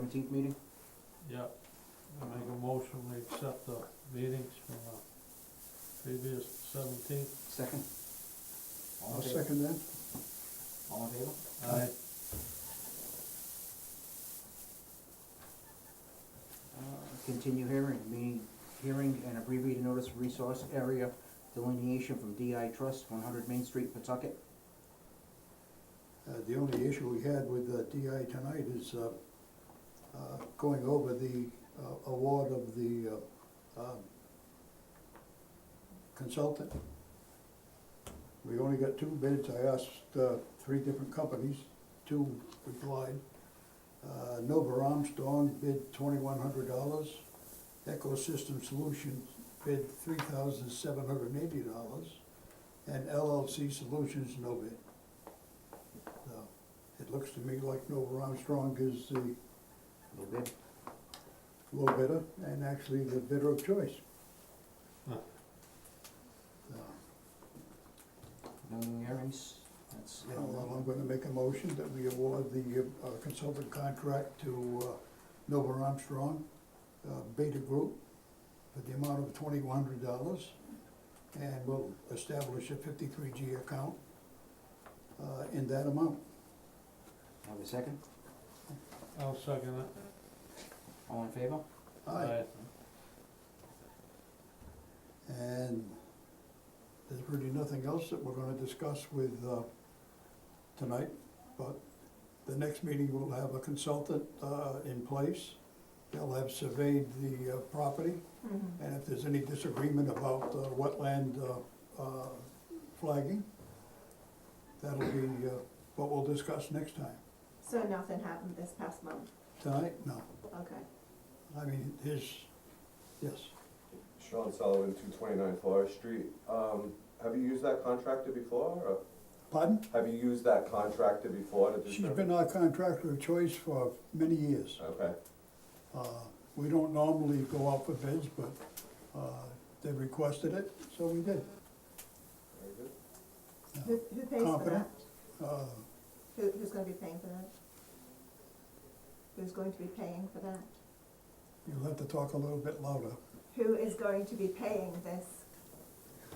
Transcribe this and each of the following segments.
17th meeting? Yeah, I make a motion, we accept the meetings from the previous 17th. Second? All I'll in favor? second that. All in favor? Aye. Continue hearing and abbreviated notice of resource area delineation from DI Trust, 100 Main Street, Pawtucket. The only issue we had with DI tonight is going over the award of the consultant. We only got two bids. I asked three different companies, two replied. Nova Armstrong bid $2,100. Ecosystem Solutions bid $3,780. And LLC Solutions, no bid. So it looks to me like Nova Armstrong is the Low bid. low bidder and actually the bidder of choice. Huh. No hearings? That's. Well, I'm gonna make a motion that we award the consultant contract to Nova Armstrong, Beta Group, for the amount of $2,100. And we'll establish a 53G account in that amount. Have a second? I'll second it. All in favor? Aye. And there's really nothing else that we're gonna discuss with tonight, but the next meeting we'll have a consultant in place. They'll have surveyed the property, and if there's any disagreement about wetland flagging, that'll be what we'll discuss next time. So nothing happened this past month? Tonight, no. Okay. I mean, yes. Sean Sullivan, 229 Forest Street. Have you used that contractor before, or Pardon? have you used that contractor before to do She's survey? been our contractor of choice for many years. Okay, We don't normally go out for bids, but they requested it, so we did. very good. Who pays for Confident. that? Who's gonna be paying for that? Who's going to be paying for that? You'll have to talk a little bit louder. Who is going to be paying this?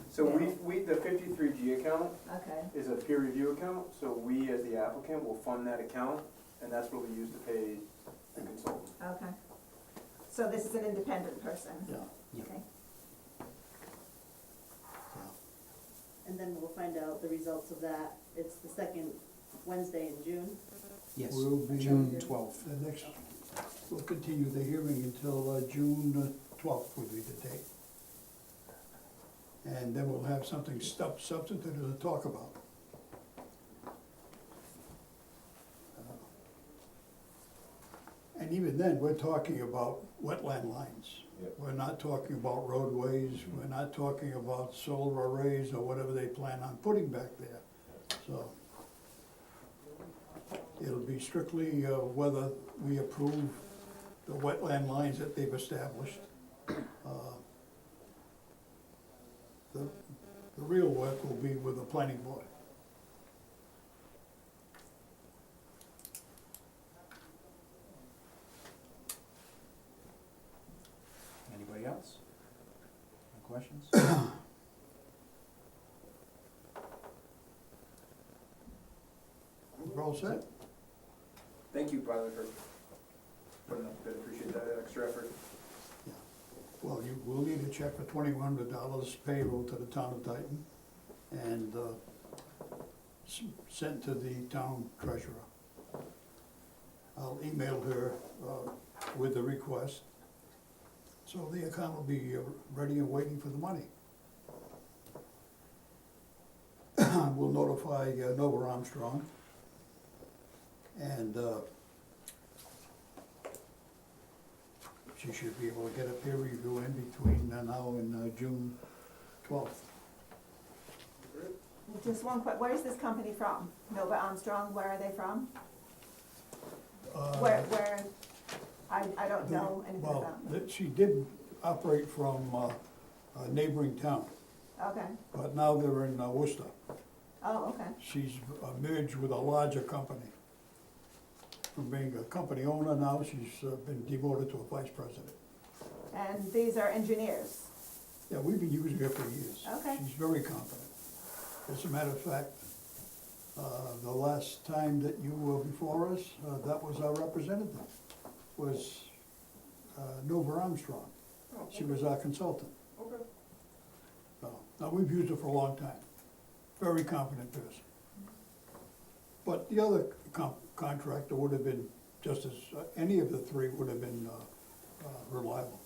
So the 53G account Okay, is a peer review account, so we as the applicant will fund that account, and that's what we use to pay the consultant. okay. So this is an independent person? Yeah. Yeah. Okay. And then we'll find out the results of that. It's the second Wednesday in June. Yes, We'll be- June 12th. The next, we'll continue the hearing until June 12th will be the date. And then we'll have something substantive to talk about. And even then, we're talking about wetland lines. Yep. We're not talking about roadways, we're not talking about solar arrays or whatever they plan on putting back there. So it'll be strictly whether we approve the wetland lines that they've established. The real work will be with the planning board. Anybody else? Any questions? We're all set? Thank you, by the way, for putting up a bid, appreciate that extra effort. Well, you will need a check for $2,100 payroll to the town of Dayton and sent to the town treasurer. I'll email her with the request. So the account will be ready and waiting for the money. We'll notify Nova Armstrong. And she should be able to get a peer review in between now and June 12th. Just one quick, where is this company from? Nova Armstrong, where are they from? Where, I don't know anything Well, about them. she did operate from a neighboring town, Okay, but now they're in Worcester. oh, okay, She's merged with a larger company. from being a company owner, now she's been demoted to a vice president. And these are engineers. Yeah, we've been using her for years. Okay. She's very competent. As a matter of fact, the last time that you were before us, that was our representative, was Nova Armstrong. She was our consultant. Okay. So, now, we've used her for a long time. Very competent person. But the other contractor would have been just as, any of the three would have been reliable.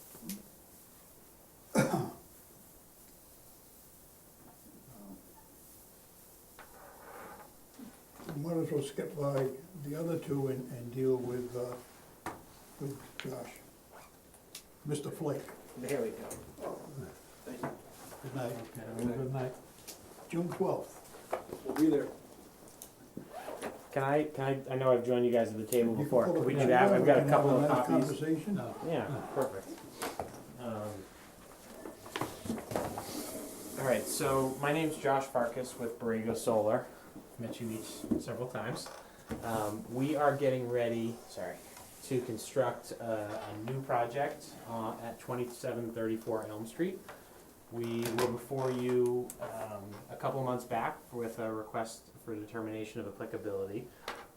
Might as well skip by the other two and deal with Josh. Mr. Flake, There we go. Thank you. good night. Okay, well, good night. June 12th. We'll be there. Can I know I've joined you guys at the table You can before, pull can up we the do that? agenda, I've got we a can couple have of a nice copies. Conversation. No. Yeah, perfect. All right, so my name's Josh Farkas with Borrego Solar. Met you each several times. We are getting ready, to construct a new project at 2734 Elm Street. We were before you a couple months back with a request for determination of applicability.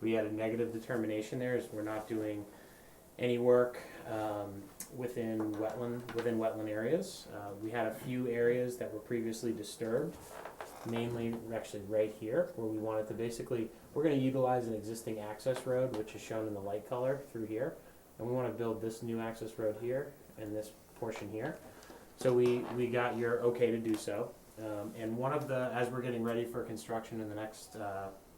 We had a negative determination there, as we're not doing any work within wetland areas. We had a few areas that were previously disturbed, mainly actually right here, where we wanted to basically, we're gonna utilize an existing access road, which is shown in the light color through here. And we wanna build this new access road here and this portion here. So we got your okay to do so. And one of the, as we're getting ready for construction in the next,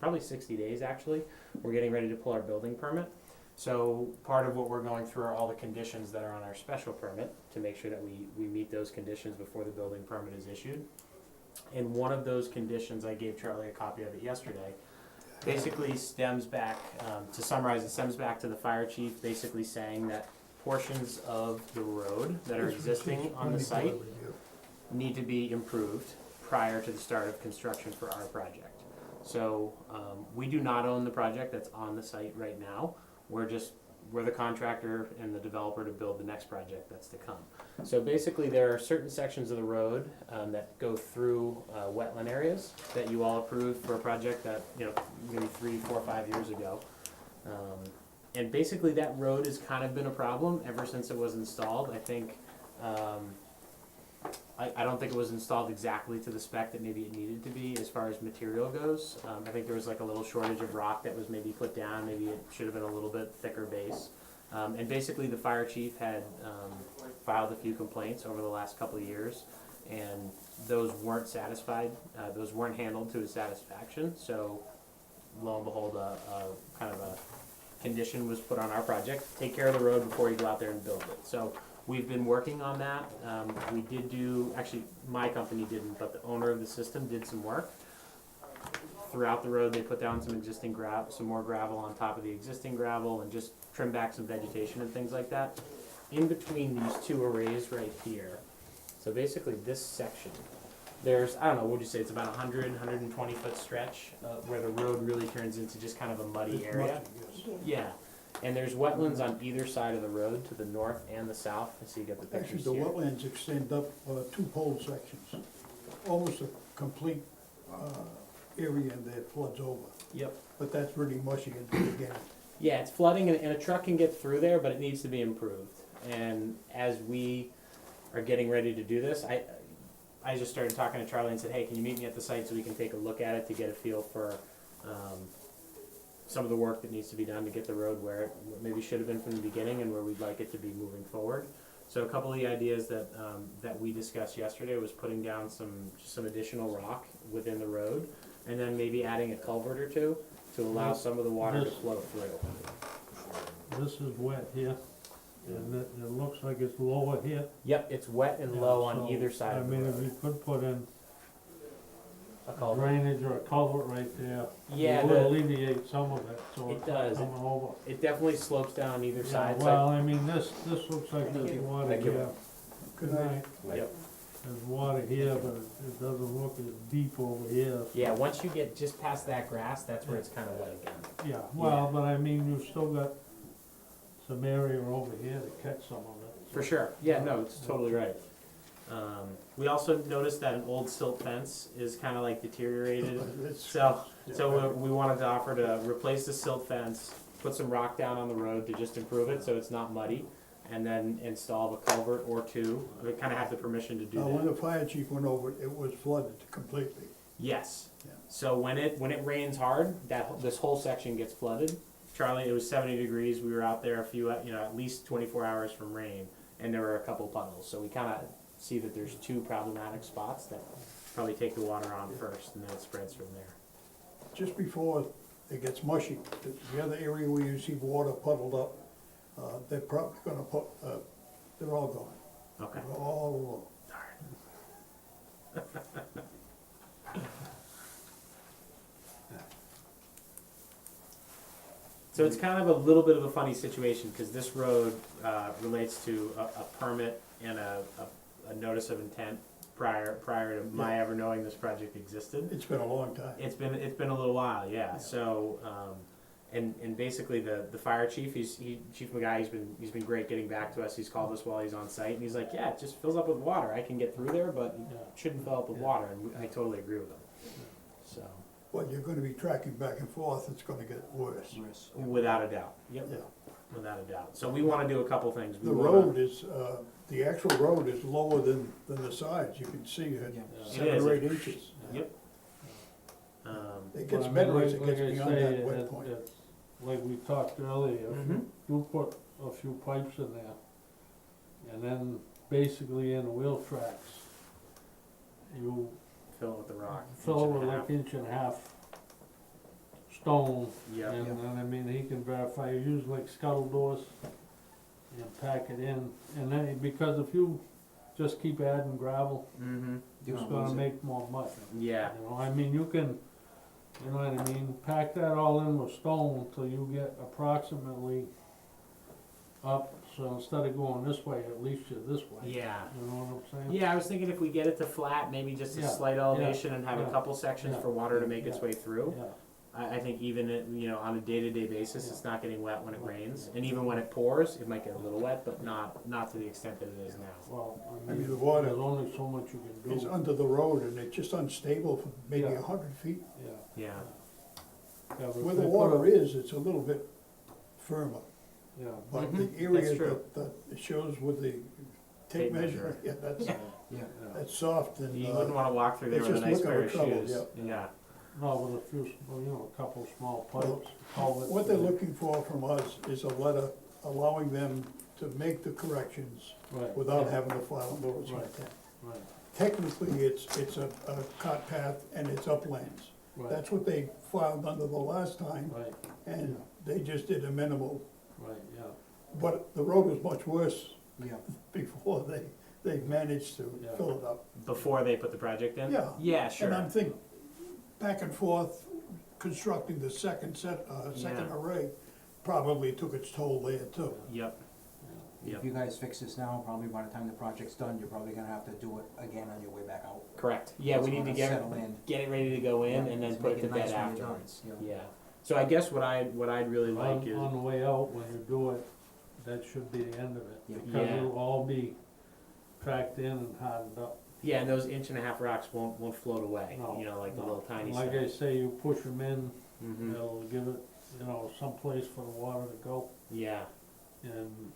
probably 60 days actually, we're getting ready to pull our building permit. So part of what we're going through are all the conditions that are on our special permit to make sure that we meet those conditions before the building permit is issued. And one of those conditions, I gave Charlie a copy of it yesterday, basically stems back, to summarize, it stems back to the fire chief basically saying that portions of the road that are existing on the site need to be improved prior to the start of construction for our project. So, we do not own the project that's on the site right now. We're the contractor and the developer to build the next project that's to come. So basically, there are certain sections of the road that go through wetland areas that you all approved for a project that, maybe 3, 4, 5 years ago. And basically, that road has kind of been a problem ever since it was installed. I think, I don't think it was installed exactly to the spec that maybe it needed to be as far as material goes. I think there was like a little shortage of rock that was maybe put down, maybe it should have been a little bit thicker base. And basically the fire chief had filed a few complaints over the last couple of years, and those weren't satisfied, those weren't handled to his satisfaction, so lo and behold, kind of a condition was put on our project, take care of the road before you go out there and build it. So we've been working on that. We did do, actually, my company didn't, but the owner of the system did some work. Throughout the road, they put down some existing some more gravel on top of the existing gravel, and just trim back some vegetation and things like that. In between these two arrays right here, so basically this section, there's, I don't know, would you say it's about 120 foot stretch where the road really turns into just kind of a muddy area? Yeah. And there's wetlands on either side of the road, to the north and the south. I see you got the Actually, pictures the here. wetlands extend up 2 pole sections, almost a complete area that floods over. Yep. But that's really mushy at the beginning. Yeah, it's flooding, and a truck can get through there, but it needs to be improved. And as we are getting ready to do this, I just started talking to Charlie and said, hey, can you meet me at the site so we can take a look at it to get a feel for some of the work that needs to be done to get the road where it maybe should have been from the beginning and where we'd like it to be moving forward. So a couple of the ideas that we discussed yesterday was putting down some additional rock within the road, and then maybe adding a culvert or two to allow some of the water to flow through. This is wet here, and it looks like it's lower here. Yep, it's wet and Yeah, low on so, either side of the I mean, if road. you could put in A a culvert. drainage or a culvert right there, Yeah, it would the- alleviate some of it, so It it's does. not coming over. It definitely slopes down on either Yeah, side. so well, I mean, this looks like Thank there's you. water Thank you. here. Good night. Yep. there's water here, but it doesn't look as deep over here. Yeah, once you get just past that grass, that's where it's kinda wet again. Yeah, well, but I mean, you've still got some area over here to catch some of it. For sure, yeah, no, it's totally right. We also noticed that an old silt fence is kinda like deteriorated, It's- so we wanted to offer to replace the silt fence, put some rock down on the road to just improve it, so it's not muddy, and then install a culvert or two. We kinda have the permission to do Now, when that. the fire chief went over, it was flooded completely. Yes, Yeah. so when it rains hard, this whole section gets flooded. Charlie, it was 70 degrees, we were out there a few, at least 24 hours from rain, and there were a couple puddles, so we kinda see that there's two problematic spots that probably take the water on first, and then it spreads from there. Just before it gets mushy, the other area where you see water puddled up, they're probably gonna put, they're all gone. Okay. They're all, So it's kind of a little bit of a funny situation, because this road relates to a permit and a notice of intent prior to my ever knowing this project existed. it's been a long time. It's been a little while, yeah, so, and basically the fire chief, Chief McGuy, he's been great getting back to us, he's called us while he's on site, and he's like, yeah, it just fills up with water, I can get through there, but it Yeah. shouldn't fill up with water, and I totally agree with him, so, Well, you're gonna be tracking back and forth, it's gonna get worse. Risk. without a doubt, yep, Yeah. without a doubt. So we wanna do a couple things. We The wanna- road is, the actual road is lower than the sides, you can see it, Yeah. It 7 is. or 8 inches. Yep. It gets But I mean, better as like- it gets like I beyond say, that wet point. Like we talked earlier, if Mhm. you put a few pipes in there, and then basically in the wheel tracks, you Fill it with the rock. fill it inch with and a like half. inch and a half stone, Yep. and then, I mean, he can verify, you use like scuttle doors and pack it in, and then, because if you just keep adding gravel, Mm-hmm. You're it's gonna gonna lose it. make more mud. Yeah. You know, I mean, you can, you know what I mean, pack that all in with stone till you get approximately up, so instead of going this way, at least you're this way. Yeah. You know what I'm saying? Yeah, I was thinking if we get it to flat, maybe just a Yeah, slight elevation and have a yeah, couple sections yeah, for water to make its yeah, way through. Yeah, I think even on a day-to-day basis, Yeah. it's not getting wet when it rains, and even when it pours, it might get a little wet, but not to the extent that it is now. well, I I mean, mean, the water there's only so much you can It's do. under the road and it's just unstable for maybe Yeah. 100 feet. Yeah. Yeah. Yeah, but Where if the they water put a- is, it's a little bit firmer, Yeah, but Mhm, the area that's true. that it shows with the Tape tape measure, yeah, that's, Yeah. yeah. that's soft and, You wouldn't wanna walk through there it's with a just nice looking pair for of trouble, shoes. Yeah. No, with a few, well, you know, a couple small Well, pipes, culverts. what they're looking for from us is a letter allowing them to make the corrections Right. without yeah, having to file a notice like Right. that. Right, Technically, it's a cart path and it's uplands. right, That's what they filed under the last time, right, and they just did a minimal. right, yeah, But the road was much worse Yeah. before they managed to Yeah. fill it up. Before they put the project in? Yeah. Yeah, sure. And I'm thinking, back and forth, constructing the second second Yeah. array probably took its toll there too. Yep. If Yep. you guys fix this now, probably by the time the project's done, you're probably gonna have to do it again on your way back out. Correct. Yeah, It's we need to gonna get settle in. it ready to go in Yeah, and then to put make it to it nice bed when you're done, afterwards. yeah. Yeah. So I guess what I'd really like on, is on the way out, when you do it, that should be the end of it, Yeah. because Yeah. it'll all be packed in and hardened up. yeah, and those inch and a half rocks won't float away. No, Like the no. little tiny And stuff. like I say, you push them in, Mhm. it'll give it, you know, some place for the water to go, Yeah. and,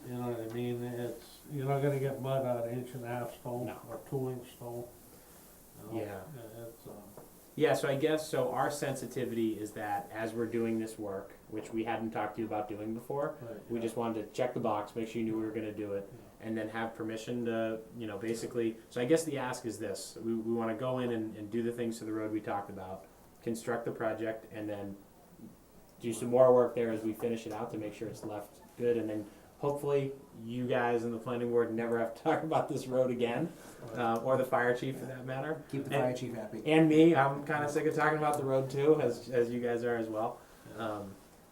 you know what I mean, it's, you're not gonna get mud out of inch and a half stone, No. or 2 inch stone. You know, Yeah. It's, Yeah, so I guess, so our sensitivity is that as we're doing this work, which we hadn't talked to you about doing before, right. we yeah. just wanted to check the box, make sure you knew we were gonna do it, and then have permission to, basically, so I guess the ask is this, we wanna go in and do the things to the road we talked about, construct the project, and then do some more work there as we finish it out to make sure it's left good, and then hopefully you guys in the planning board never have to talk about this road again, or the fire chief for that matter. Keep the fire chief happy. And me, I'm kinda sick of talking about the road too, as you guys are as well.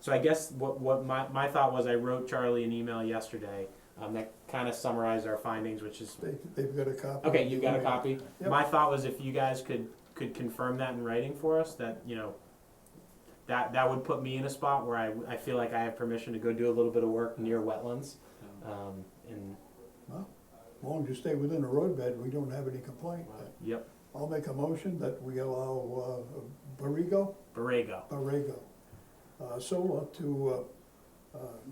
So I guess what my thought was, I wrote Charlie an email yesterday, that kinda summarize our findings, which is, They've got a copy. okay, you got a copy? Yep. My thought was if you guys could confirm that in writing for us, that, that would put me in a spot where I feel like I have permission to go do a little bit of work near wetlands. And, Well, as long as you stay within the roadbed, we don't have any complaint. yep, I'll make a motion that we allow Borrego Solar to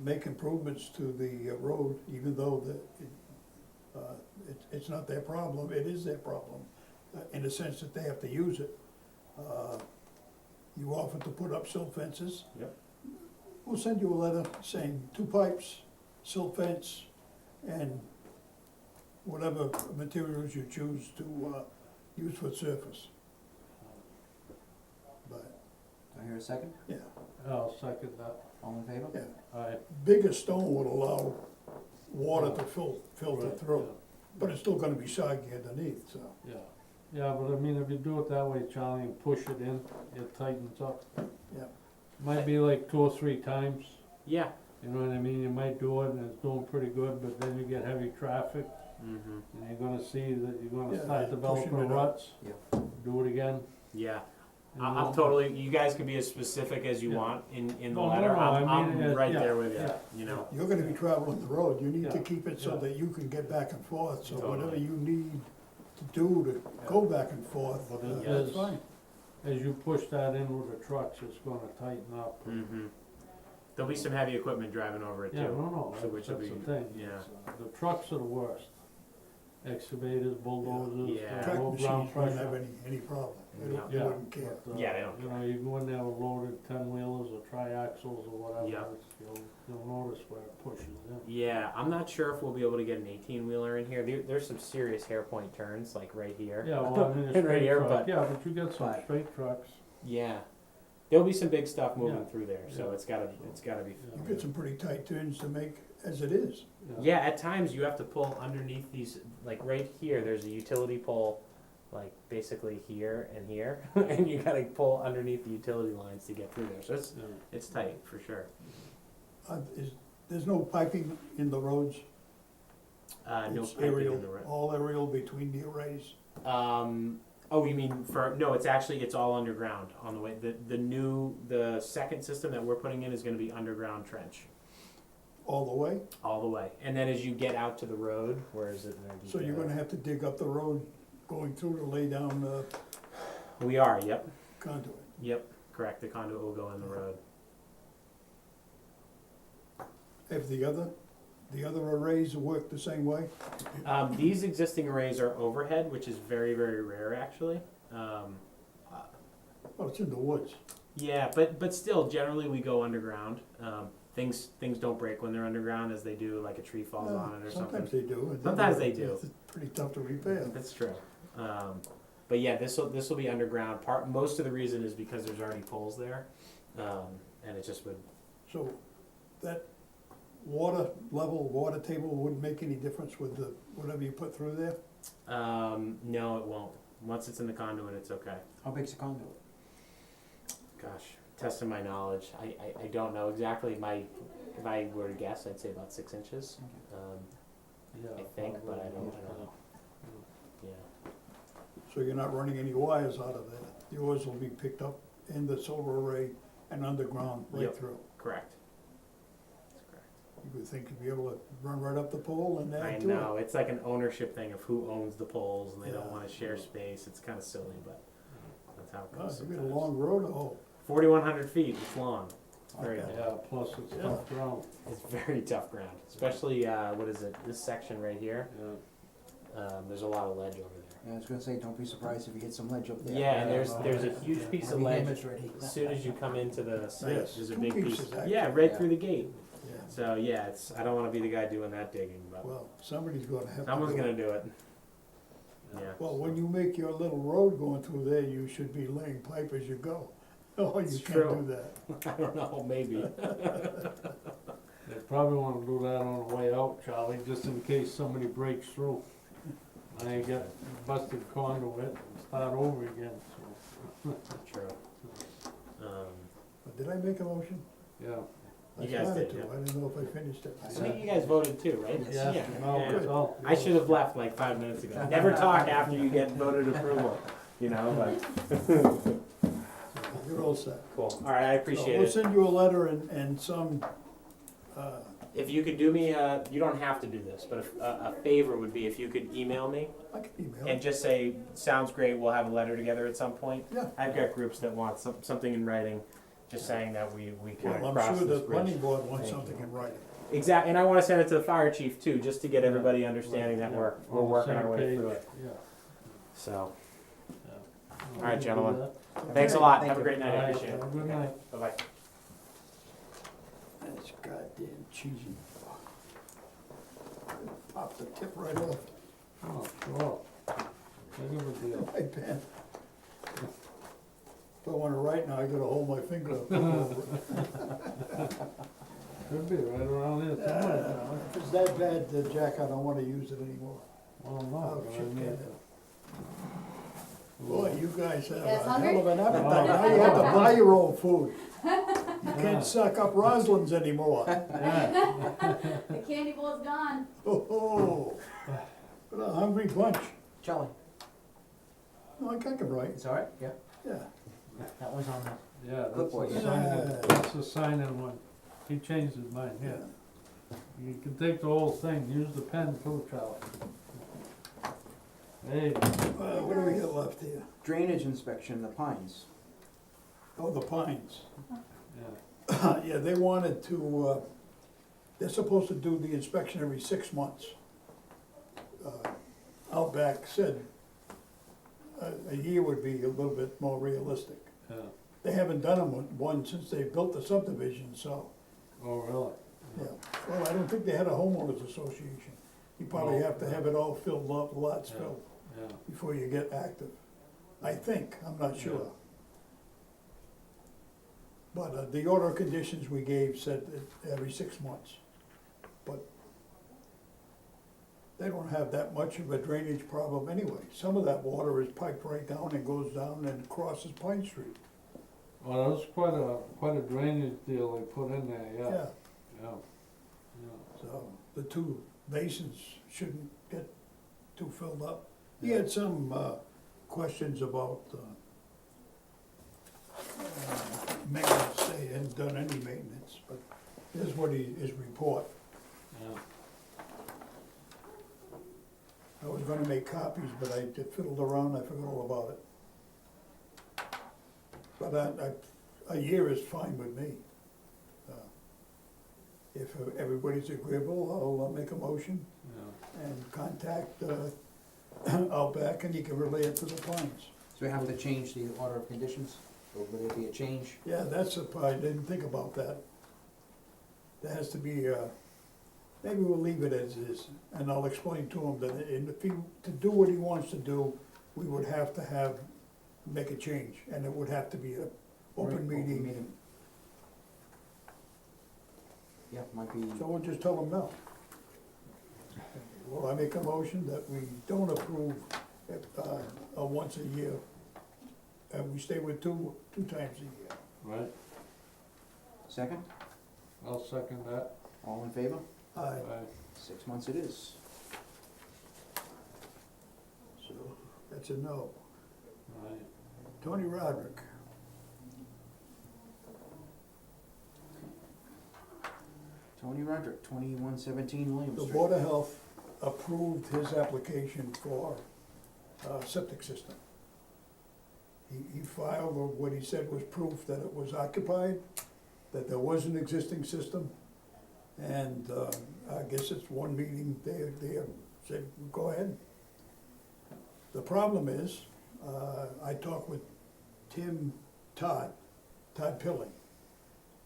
make improvements to the road, even though it's not their problem, it is their problem, in the sense that they have to use it. You offered to put up silt fences. Yep. We'll send you a letter saying 2 pipes, silt fence, and whatever materials you choose to use for surface. But, Do I hear a second? yeah, I'll second that. All in favor? yeah. Aye. Bigger stone would allow water to filter Right, through, but it's still gonna be soggy underneath, so. Yeah, yeah, but I mean, if you do it that way, Charlie, and push it in, it tightens up. Yeah. Might be like 2 or 3 times, yeah, you know what I mean, you might do it and it's doing pretty good, but then you get heavy traffic, mhm, and you're gonna see that you're gonna Yeah, start developing pushing it up. ruts. Yeah. Do it again. yeah. and I'm you'll- totally, you guys can be as specific as you Yeah. want in the No, no, letter, no, I I'm mean, right yeah, there with yeah. you, You're gonna be traveling the road, you need to Yeah, keep it so yeah. that you can get back and forth, so whatever Totally. you need to do to go back and forth, But it that's is- fine. As you push that in with the trucks, it's gonna tighten up. Mm-hmm. There'll be some heavy equipment driving over it too. Yeah, no, So which that's will the be- thing. yeah. It's, the trucks are the worst. Excavators, bulldozers, Yeah. Track low ground machines won't have pressure. any problem, they Yeah. they wouldn't care. but, Yeah, they don't You know, you go in there with loaded 10-wheelers or triaxles or whatever, Yeah. you'll notice where it pushes in. Yeah, I'm not sure if we'll be able to get an 18-wheeler in here. There's some serious hairpoint turns, like right here. Yeah, well, I mean, a And right straight here, truck, but- yeah, but you get some but- straight trucks. Yeah, there'll be some big stuff moving Yeah. through there, so Yeah. it's gotta be. You get some pretty tight turns to make as it is. Yeah, at times you have to pull underneath these, like right here. There's a utility pole, like basically here and here, and you gotta pull underneath the utility lines to get through there. So Yeah. it's tight for sure. There's no piping in the roads? No It's piping aerial, in the road. all aerial between the arrays? Oh, you mean no, it's all underground on the way. The second system that we're putting in is gonna be underground trench, All the way? all the way. And then as you get out to the road, where is it? So you're gonna have to dig up the road going through to lay down the We are, yep, conduit. correct, the conduit will go in the road. Have the other arrays work the same way? These existing arrays are overhead, which is very, very rare actually. Well, it's in the woods. Yeah, but still, generally we go underground. Things don't break when they're underground as they do, like a tree falls on it or Sometimes something. they do. and Sometimes they do. It's pretty tough to repair. That's true. But yeah, this will be underground. Most of the reason is because there's already poles there, and it just would. So that water table wouldn't make any difference with the, whatever you put through there? No, it won't. Once it's in the conduit, it's okay. How big's the conduit? Gosh, testing my knowledge, I don't know exactly. If I were to guess, I'd say about 6 inches. Yeah, I think, but I probably, don't know. Yeah. So you're not running any wires out of there? Yours will be picked up in the solar array and underground right Yep. through? Correct. That's correct. You would think you'd be able to run right up the pole and I add to it? know, it's like an ownership thing of who owns the poles, and they don't Yeah. wanna share space. It's kinda silly, but that's how it Oh, goes you got a sometimes. long road to hoe. 4,100 feet, it's long. Very Okay. Yeah, plus it's Yeah. tough ground, It's very tough ground, especially, what is it, this section right here? yeah. There's a lot of ledge over there. Yeah, I was gonna say, don't be surprised if you hit some ledge up there. Yeah, and Yeah. there's a huge piece of Heavy ledge hammers ready. as soon as you come into the site. Yes, There's a 2 big piece. pieces, actually. Yeah, right Yeah. through the gate. Yeah. So yeah, I don't wanna be the guy doing that digging, but Well, somebody's gonna have to someone's do gonna it. do it. Yeah. Well, when you make your little road going through there, you should be laying pipe as you go. Oh, you It's can't true. do that. I don't know, maybe. They probably wanna do that on the way out, Charlie, just in case somebody breaks through. I ain't got busted conduit and start over again, so, True. But did I make a motion? yeah. I You guys started did, to, yeah. I didn't know if I finished it. I think you guys voted too, right? Yeah, no, yeah. it's all. I should have left like 5 minutes ago. Never talk after you get voted approval, you know, but, You're all set. cool. All right, I So appreciate we'll it. send you a letter and some, If you could do me a, you don't have to do this, but a favor would be if you could email me I can email and it. just say, sounds great, we'll have a letter together at some point. Yeah. I've got groups that want something in writing, just saying that we kind Well, of I'm crossed sure this the bridge. planning board wants Thank something in writing. Exactly, and I wanna send it to the fire chief too, just to get everybody understanding that Yeah, we're on the working same our way page, through it, Yeah. so. All right, gentlemen. Thanks a lot, have a great night, I appreciate it. Have a good night. Bye-bye. That's goddamn cheesy. Pop the tip right off Oh, sure. Big of a deal. my pen. If I wanna write now, I gotta hold my finger up. Could be right around here somewhere. If it's that bad, Jack, I don't wanna use it anymore. Well, no, Oh, but I shit, mean, can't Boy, you guys have guys a hungry? hell of an appetite. Now you have to buy your own food. You can't suck up Roslyn's anymore. yeah, The candy bowl's gone. Oh, what a hungry bunch. Charlie, No, I can write, it's all right, yeah, yeah. that one's on the, yeah, that's Clipboard, the yeah. signing, that's the signing one. He changed his mind, yeah. You can take the whole thing, use the pen too, Charlie. Hey, What do we got left here? drainage inspection, the Pines. Oh, the Pines. yeah, Yeah, they wanted to, they're supposed to do the inspection every 6 months. Outback said a year would be a little bit more realistic. yeah. They haven't done one since they built the subdivision, so, Oh, really? yeah. Well, I don't think they had a homeowners association. You probably have to have it all filled up, lots Yeah. filled, Yeah, before you get active. I think, I'm not sure. But the order of conditions we gave said that every 6 months. But they don't have that much of a drainage problem anyway. Some of that water is piped right down and goes down and crosses Pine Street. well, that was quite a drainage deal they put in there, yeah, yeah, yeah. So the two basins shouldn't get too filled up. He had some questions about maintenance. They hadn't done any maintenance, but here's what his report. Yeah. I was gonna make copies, but I fiddled around, I forgot all about it. But a year is fine with me. If everybody's agreeable, I'll make a motion Yeah. and contact Outback, and he can relay it to the Pines. So we have to change the order of conditions, or will there be a change? Yeah, that's the part, I didn't think about that. There has to be, maybe we'll leave it as is, and I'll explain to him that if he, to do what he wants to do, we would have to make a change, and it would have to be an open Right, meeting. Yeah, might be, So we'll just tell him no. Well, I make a motion that we don't approve a once a year, and we stay with two times a year. Right, second, I'll second that. all in favor? Aye. Right. 6 months it is. So that's a no. Right. Tony Roderick. Tony Roderick, 2117 William The Street. Board of Health approved his application for septic system. He filed what he said was proof that it was occupied, that there was an existing system, and I guess it's one meeting, they said, go ahead. The problem is, I talked with Todd Pilling.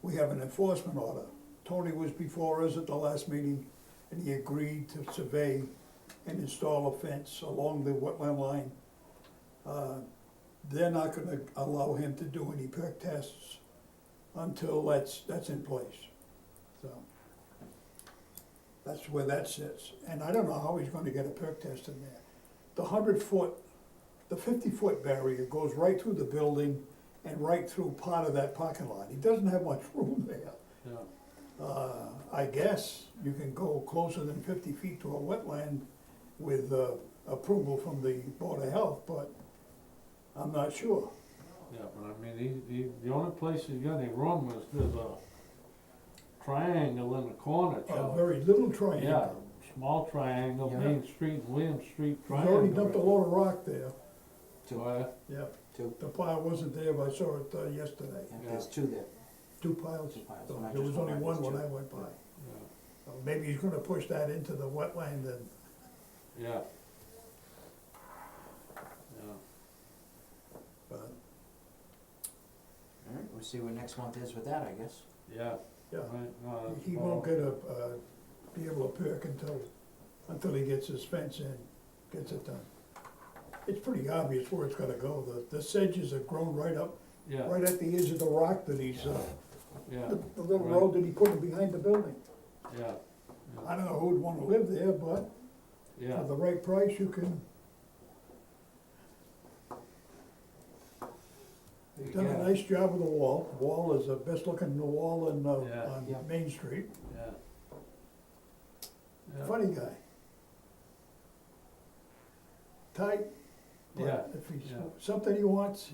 We have an enforcement order. Tony was before us at the last meeting, and he agreed to survey and install a fence along the wetland line. They're not gonna allow him to do any perk tests until that's in place. So, that's where that sits. And I don't know how he's gonna get a perk test in there. The 100-foot, the 50-foot barrier goes right through the building and right through part of that parking lot. He doesn't have much room there. Yeah, I guess you can go closer than 50 feet to a wetland with approval from the Board of Health, but I'm not sure. Yeah, but I mean, the only place he's got any room is there's a triangle in the corner, A Charlie. very little Yeah, triangle. small triangle, Yeah. Main Street and William Street He's triangle. already dumped a load of rock there. Yeah, Two, the pile wasn't there, but I saw it yesterday. yeah, there's two there, 2 piles. two piles. So not there was just only one there's when two. I went by. Yeah, Maybe he's gonna push that into the wetland and, yeah. Yeah, but, All right, we'll see what next month is with that, I guess. yeah, yeah. right, no, that's He all. won't be able to perk until he gets his fence in, gets it done. It's pretty obvious where it's gotta go. The sedges have grown right up, Yeah, right at the edge of the rock that yeah, the little Right. road that he put in behind the building. yeah, I don't know who'd wanna live there, but yeah, for the right price, you can. He's done a Yeah. nice job with the wall. The wall is the best looking wall Yeah. on Yeah. Main Street. yeah. Yeah. Funny guy. Tight, but Yeah, if he's, yeah. something he wants,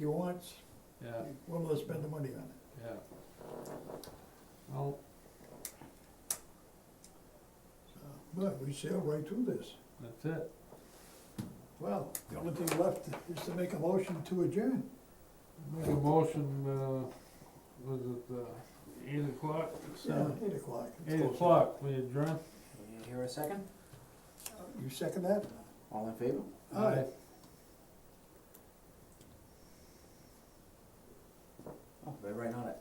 Yeah, willing to spend the money on it. yeah. Well, But we sailed right through this. that's it. Well, the only thing left is to make a motion to adjourn. Make a motion, was it, 8 o'clock? Yeah, 8 o'clock. It's 8 o'clock, we adjourn? You hear a second? close. You second that? All in favor? Aye. Oh, they're right on it.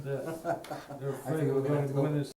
That's it. They're I think afraid we're we're gonna have gonna to go go- in this